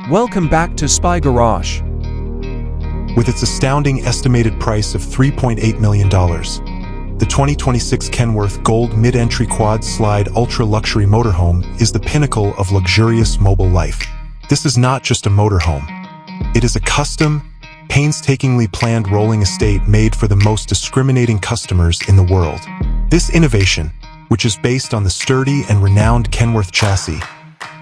Welcome back to Spy Garage. With its astounding estimated price of $3.8 million, the 2026 Kenworth Gold Mid-Entry Quad Slide Ultra Luxury Motorhome is the pinnacle of luxurious mobile life. This is not just a motorhome. It is a custom, painstakingly planned rolling estate made for the most discriminating customers in the world. This innovation, which is based on the sturdy and renowned Kenworth chassis,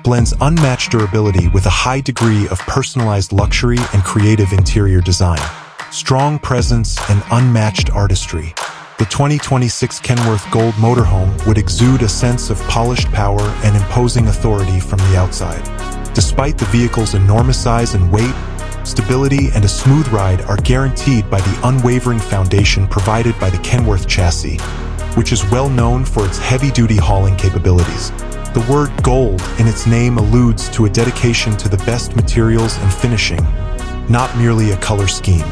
blends unmatched durability with a high degree of personalized luxury and creative interior design, strong presence, and unmatched artistry. The 2026 Kenworth Gold Motorhome would exude a sense of polished power and imposing authority from the outside. Despite the vehicle's enormous size and weight, stability and a smooth ride are guaranteed by the unwavering foundation provided by the Kenworth chassis, which is well known for its heavy-duty hauling capabilities. The word gold in its name alludes to a dedication to the best materials and finishing, not merely a color scheme.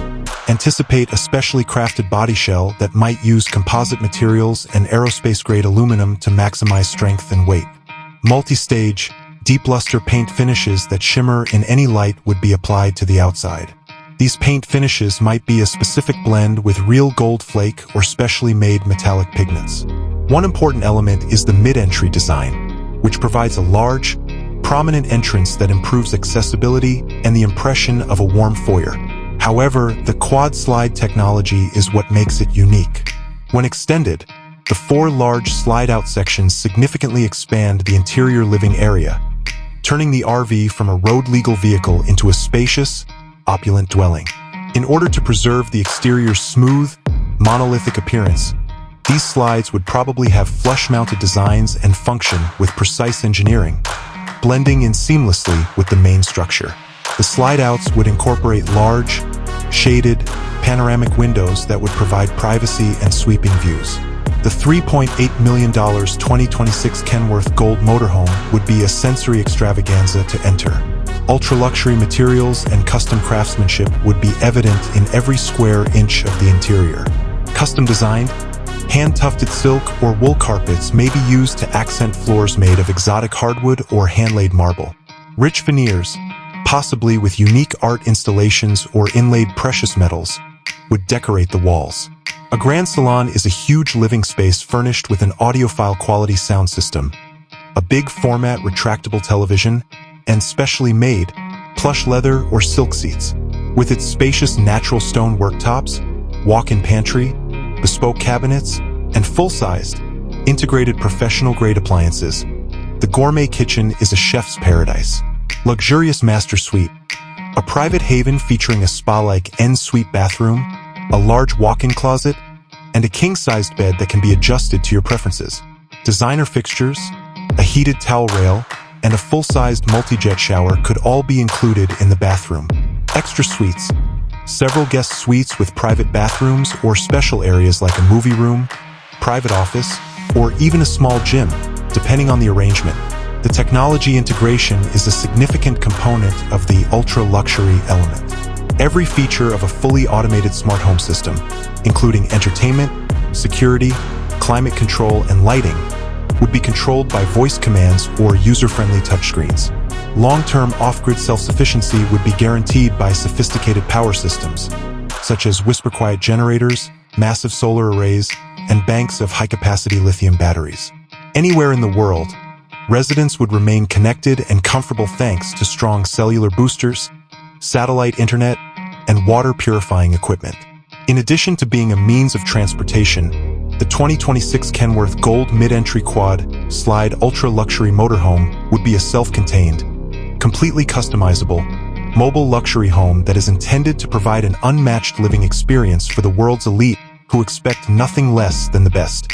Anticipate a specially crafted body shell that might use composite materials and aerospace-grade aluminum to maximize strength and weight. Multi-stage, deep luster paint finishes that shimmer in any light would be applied to the outside. These paint finishes might be a specific blend with real gold flake or specially made metallic pigments. One important element is the mid-entry design, which provides a large, prominent entrance that improves accessibility and the impression of a warm foyer. However, the quad slide technology is what makes it unique. When extended, the four large slide-out sections significantly expand the interior living area, turning the RV from a road-legal vehicle into a spacious, opulent dwelling. In order to preserve the exterior's smooth, monolithic appearance, these slides would probably have flush-mounted designs and function with precise engineering, blending in seamlessly with the main structure. The slide-outs would incorporate large, shaded, panoramic windows that would provide privacy and sweeping views. The $3.8 million 2026 Kenworth Gold Motorhome would be a sensory extravaganza to enter. Ultra-luxury materials and custom craftsmanship would be evident in every square inch of the interior. Custom-designed, hand-tufted silk or wool carpets may be used to accent floors made of exotic hardwood or hand-laid marble. Rich veneers, possibly with unique art installations or inlaid precious metals, would decorate the walls. A grand salon is a huge living space furnished with an audiophile quality sound system, a big format retractable television, and specially made plush leather or silk seats. With its spacious natural stone worktops, walk-in pantry, bespoke cabinets, and full-sized, integrated professional-grade appliances, the gourmet kitchen is a chef's paradise. Luxurious master suite, a private haven featuring a spa-like en-suite bathroom, a large walk-in closet, and a king-sized bed that can be adjusted to your preferences. Designer fixtures, a heated towel rail, and a full-sized multi-jet shower could all be included in the bathroom. Extra suites, several guest suites with private bathrooms or special areas like a movie room, private office, or even a small gym, depending on the arrangement. The technology integration is a significant component of the ultra-luxury element. Every feature of a fully automated smart home system, including entertainment, security, climate control, and lighting, would be controlled by voice commands or user-friendly touchscreens. Long-term off-grid self-sufficiency would be guaranteed by sophisticated power systems, such as whisper-quiet generators, massive solar arrays, and banks of high-capacity lithium batteries. Anywhere in the world, residents would remain connected and comfortable thanks to strong cellular boosters, satellite internet, and water-purifying equipment. In addition to being a means of transportation, the 2026 Kenworth Gold Mid-Entry Quad Slide Ultra Luxury Motorhome would be a self-contained, completely customizable, mobile luxury home that is intended to provide an unmatched living experience for the world's elite who expect nothing less than the best.